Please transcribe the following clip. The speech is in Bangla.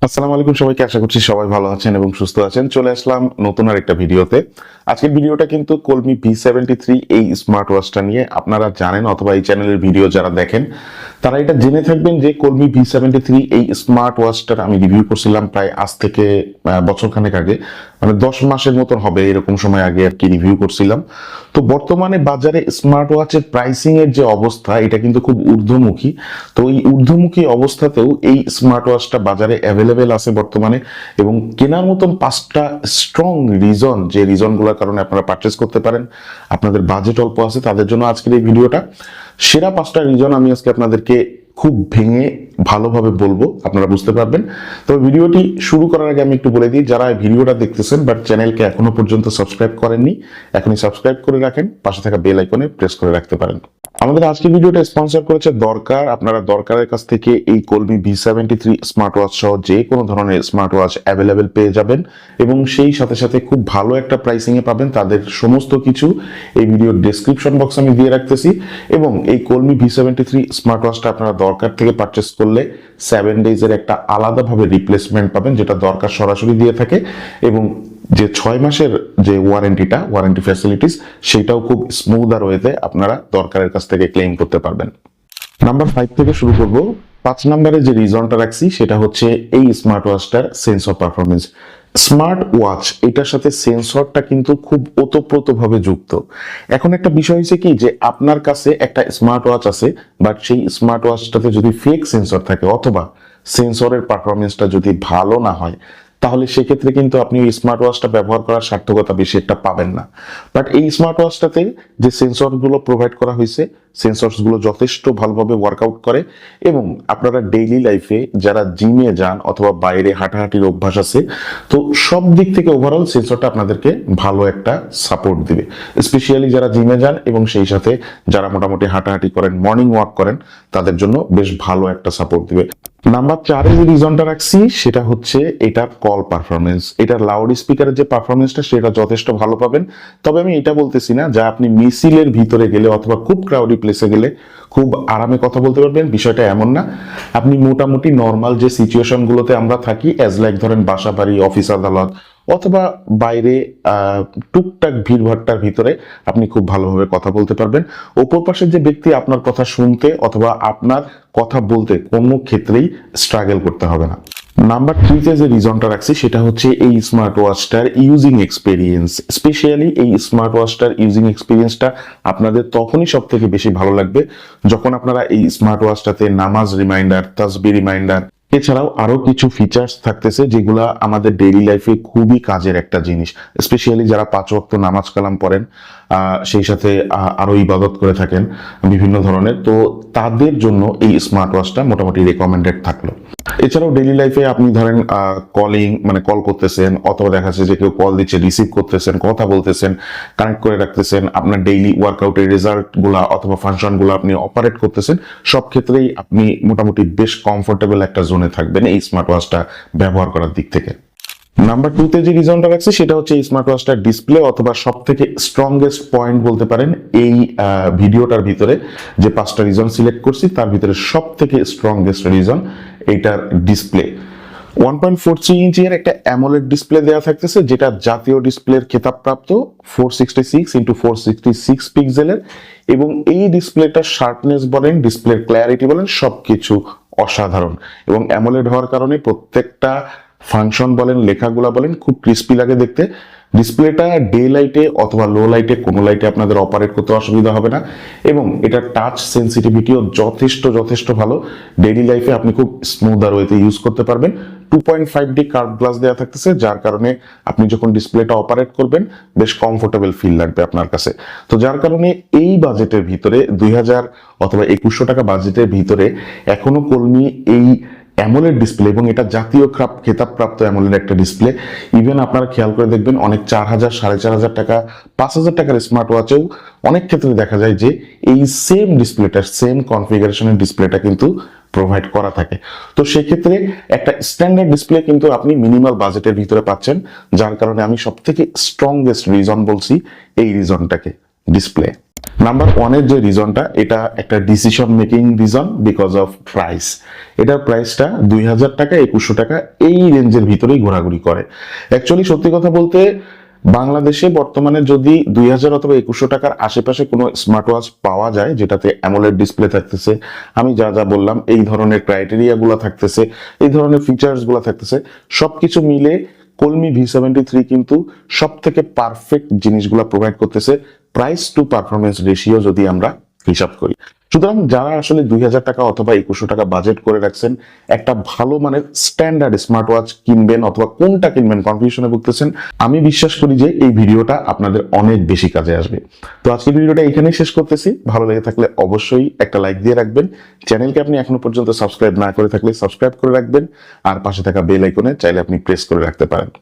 আসসালামু আলাইকুম সবাইকে, আশা করছি সবাই ভালো আছেন এবং সুস্থ আছেন। চলে আসলাম নতুন আরেকটা ভিডিওতে। আজকের ভিডিওটা কিন্তু কলমি V73 এই স্মার্ট ওয়াচটা নিয়ে। আপনারা জানেন অথবা এই চ্যানেলের ভিডিও যারা দেখেন তারা এটা জেনে থাকবেন যে কলমি V73 এই স্মার্ট ওয়াচটার আমি রিভিউ করছিলাম প্রায় আজ থেকে বছরখানেক আগে, মানে 10 মাসের মতন হবে এরকম সময় আগে আর কি রিভিউ করছিলাম। তো বর্তমানে বাজারে স্মার্ট ওয়াচের প্রাইসিং এর যে অবস্থা এটা কিন্তু খুব ঊর্ধ্বমুখী। তো এই ঊর্ধ্বমুখী অবস্থাতেও এই স্মার্ট ওয়াচটা বাজারে অ্যাভেলেবেল আছে বর্তমানে, এবং কেনার মতন 5টা স্ট্রং রিজন, যে রিজনগুলোর কারণে আপনারা পারচেস করতে পারেন, আপনাদের বাজেট অল্প আছে তাদের জন্য আজকের এই ভিডিওটা। সেরা 5টা রিজন আমি আজকে আপনাদেরকে খুব ভেঙে ভালোভাবে বলবো, আপনারা বুঝতে পারবেন। তবে ভিডিওটি শুরু করার আগে আমি একটু বলে দিই, যারা ভিডিওটা দেখতেছেন বাট চ্যানেলকে এখনো পর্যন্ত সাবস্ক্রাইব করেননি, এখনই সাবস্ক্রাইব করে রাখেন, পাশে থাকা বেল আইকনে প্রেস করে রাখতে পারেন। আমাদের আজকের ভিডিওটা স্পন্সর করেছে দরকার। আপনারা দরকারের কাছ থেকে এই কলমি V73 স্মার্ট ওয়াচ সহ যে কোনো ধরনের স্মার্ট ওয়াচ অ্যাভেলেবেল পেয়ে যাবেন, এবং সেই সাথে সাথে খুব ভালো একটা প্রাইসিং এ পাবেন। তাদের সমস্ত কিছু এই ভিডিওর ডেসক্রিপশন বক্স আমি দিয়ে রাখতেছি। এবং এই কলমি V73 স্মার্ট ওয়াচটা আপনারা দরকার থেকে পারচেস করলে 7 ডেজের একটা আলাদাভাবে রিপ্লেসমেন্ট পাবেন, যেটা দরকার সরাসরি দিয়ে থাকে, এবং যে 6 মাসের যে ওয়ারেন্টি ফ্যাসিলিটিস সেটাও খুব স্মুথ আর ওয়েতে আপনারা দরকারের কাছ থেকে ক্লেম করতে পারবেন। নাম্বার 5 থেকে শুরু করব। 5 নম্বরে যে রিজনটা রাখছি সেটা হচ্ছে এই স্মার্ট ওয়াচটার সেন্সর পারফরমেন্স। স্মার্ট ওয়াচ এটার সাথে সেন্সরটা কিন্তু খুব ওতপ্রোতভাবে যুক্ত। এখন একটা বিষয় হচ্ছে কি, যে আপনার কাছে একটা স্মার্ট ওয়াচ আছে, বাট সেই স্মার্ট ওয়াচটাতে যদি ফেক সেন্সর থাকে অথবা সেন্সরের পারফরমেন্সটা যদি ভালো না হয়, তাহলে সেক্ষেত্রে কিন্তু আপনি ওই স্মার্ট ওয়াচটা ব্যবহার করার সার্থকতা বেশি একটা পাবেন না। বাট এই স্মার্ট ওয়াচটাতে যে সেন্সরগুলো প্রোভাইড করা হয়েছে, সেন্সরসগুলো যথেষ্ট ভালোভাবে ওয়ার্কআউট করে, এবং আপনারা ডেইলি লাইফে যারা জিমে যান অথবা বাইরে হাঁটাহাঁটির অভ্যাস আছে, তো সব দিক থেকে ওভারঅল সেন্সরটা আপনাদেরকে ভালো একটা সাপোর্ট দিবে। স্পেশালি যারা জিমে যান এবং সেই সাথে যারা মোটামুটি হাঁটাহাঁটি করেন, মর্নিং ওয়াক করেন, তাদের জন্য বেশ ভালো একটা সাপোর্ট দিবে। নাম্বার 4 যে রিজনটা রাখছি সেটা হচ্ছে এটার কল পারফরমেন্স। এটার লাউড স্পিকারের যে পারফরমেন্সটা সেটা যথেষ্ট ভালো পাবেন। তবে আমি এটা বলতেছি না যা আপনি মিছিলের ভিতরে গেলে অথবা খুব ক্রাউডি প্লেসে গেলে খুব আরামে কথা বলতে পারবেন, বিষয়টা এমন না। আপনি মোটামুটি নর্মাল যে সিচুয়েশন গুলোতে আমরা থাকি, অ্যাজ লাইক ধরেন বাসা বাড়ি, অফিস আদালত অথবা বাইরে টুকটাক ভিড়ভাট্টার ভিতরে আপনি খুব ভালোভাবে কথা বলতে পারবেন। অপর পাশের যে ব্যক্তি আপনার কথা শুনতে অথবা আপনার কথা বলতে কোনো ক্ষেত্রেই স্ট্রাগল করতে হবে না। নাম্বার 3 তে যে রিজনটা রাখছি সেটা হচ্ছে এই স্মার্ট ওয়াচটার ইউজিং এক্সপিরিয়েন্স। স্পেশালি এই স্মার্ট ওয়াচটার ইউজিং এক্সপিরিয়েন্সটা আপনাদের তখনই সব থেকে বেশি ভালো লাগবে যখন আপনারা এই স্মার্ট ওয়াচটাতে নামাজ রিমাইন্ডার, তাসবিহ রিমাইন্ডার, এছাড়াও আরো কিছু ফিচার্স থাকতেছে যেগুলা আমাদের ডেইলি লাইফে খুবই কাজের একটা জিনিস। স্পেশালি যারা 5 ওয়াক্ত নামাজ কালাম পড়েন, সেই সাথে আরো ইবাদত করে থাকেন বিভিন্ন ধরনের, তো তাদের জন্য এই স্মার্ট ওয়াচটা মোটামুটি রেকমেন্ডেড থাকলো। এছাড়াও ডেইলি লাইফে আপনি ধরেন কলিং, মানে কল করতেছেন অথবা দেখা যাচ্ছে যে কেউ কল দিচ্ছে, রিসিভ করতেছেন, কথা বলতেছেন, কানেক্ট করে রাখতেছেন, আপনার ডেইলি ওয়ার্কআউটের রেজাল্ট গুলা অথবা ফাংশন গুলা আপনি অপারেট করতেছেন, সব ক্ষেত্রেই আপনি মোটামুটি বেশ কমফোর্টেবল একটা জোনে থাকবেন এই স্মার্ট ওয়াচটা ব্যবহার করার দিক থেকে। নাম্বার 2 তে যে রিজনটা রাখছি সেটা হচ্ছে এই স্মার্ট ওয়াচটার ডিসপ্লে, অথবা সব থেকে স্ট্রংগেস্ট পয়েন্ট বলতে পারেন। এই ভিডিওটার ভিতরে যে 5টা রিজন সিলেক্ট করছি তার ভিতরে সব থেকে স্ট্রংগেস্ট রিজন এইটার ডিসপ্লে। 1.43 ইঞ্চির একটা অ্যামোলেড ডিসপ্লে দেওয়া থাকতেছে, যেটা জাতীয় ডিসপ্লের খেতাবপ্রাপ্ত 466x466 পিক্সেলের, এবং এই ডিসপ্লেটার শার্পনেস বলেন, ডিসপ্লের ক্ল্যারিটি বলেন, সবকিছু অসাধারণ। এবং অ্যামোলেড হওয়ার কারণে প্রত্যেকটা ফাংশন বলেন, লেখাগুলা বলেন, খুব ক্রিস্পি লাগে দেখতে। ডিসপ্লেটা ডে লাইটে অথবা লো লাইটে কোনো লাইটে আপনাদের অপারেট করতে অসুবিধা হবে না, এবং এটা টাচ সেন্সিটিভিটিও যথেষ্ট ভালো। ডেইলি লাইফে আপনি খুব স্মুথ আর ওয়েতে ইউজ করতে পারবেন। 2.5D কার্ভ গ্লাস দেওয়া থাকতেছে, যার কারণে আপনি যখন ডিসপ্লেটা অপারেট করবেন বেশ কমফোর্টেবল ফিল লাগবে আপনার কাছে। তো যার কারণে এই বাজেটের ভিতরে 2000 অথবা 2100 টাকা বাজেটের ভিতরে এখনো কলমি এই অ্যামোলেড ডিসপ্লে, এবং এটা জাতীয় খেতাবপ্রাপ্ত অ্যামোলেড একটা ডিসপ্লে। ইভেন আপনারা খেয়াল করে দেখবেন অনেক 4000, 4500 টাকা, 5000 টাকার স্মার্ট ওয়াচেও অনেক ক্ষেত্রে দেখা যায় যে এই সেম ডিসপ্লেটার, সেম কনফিগারেশনের ডিসপ্লেটা কিন্তু প্রোভাইড করা থাকে। তো সেক্ষেত্রে একটা স্ট্যান্ডার্ড ডিসপ্লে কিন্তু আপনি মিনিমাল বাজেটের ভিতরে পাচ্ছেন, যার কারণে আমি সব থেকে স্ট্রংগেস্ট রিজন বলছি এই রিজনটাকে, ডিসপ্লে। নাম্বার ওয়ানের যে রিজনটা, এটা একটা decision making reason because of price. এটার প্রাইসটা 2000 টাকা 2100 টাকা এই রেঞ্জের ভিতরেই ঘোরাঘুরি করে। অ্যাকচুয়ালি সত্যি কথা বলতে বাংলাদেশে বর্তমানে যদি 2000 অথবা 2100 টাকার আশেপাশে কোনো স্মার্ট ওয়াচ পাওয়া যায় যেটাতে অ্যামোলেড ডিসপ্লে থাকতেছে, আমি যা যা বললাম এই ধরনের ক্রাইটেরিয়া গুলা থাকতেছে, এই ধরনের ফিচার্স গুলা থাকতেছে, সবকিছু মিলে কলমি V73 কিন্তু সব থেকে পারফেক্ট জিনিসগুলো প্রোভাইড করতেছে প্রাইস টু পারফরমেন্স রেশিও যদি আমরা হিসাব করি। সুতরাং যারা আসলে 2000 টাকা অথবা 2100 টাকা বাজেট করে রাখছেন, একটা ভালো মানের স্ট্যান্ডার্ড স্মার্ট ওয়াচ কিনবেন অথবা কোনটা কিনবেন কনফিউশনে ভুগতেছেন, আমি বিশ্বাস করি যে এই ভিডিওটা আপনাদের অনেক বেশি কাজে আসবে। তো আজকের ভিডিওটা এখানেই শেষ করতেছি। ভালো লেগে থাকলে অবশ্যই একটা লাইক দিয়ে রাখবেন। চ্যানেলকে আপনি এখনো পর্যন্ত সাবস্ক্রাইব না করে থাকলে সাবস্ক্রাইব করে রাখবেন, আর পাশে থাকা বেল আইকনে চাইলে আপনি প্রেস করে রাখতে পারেন।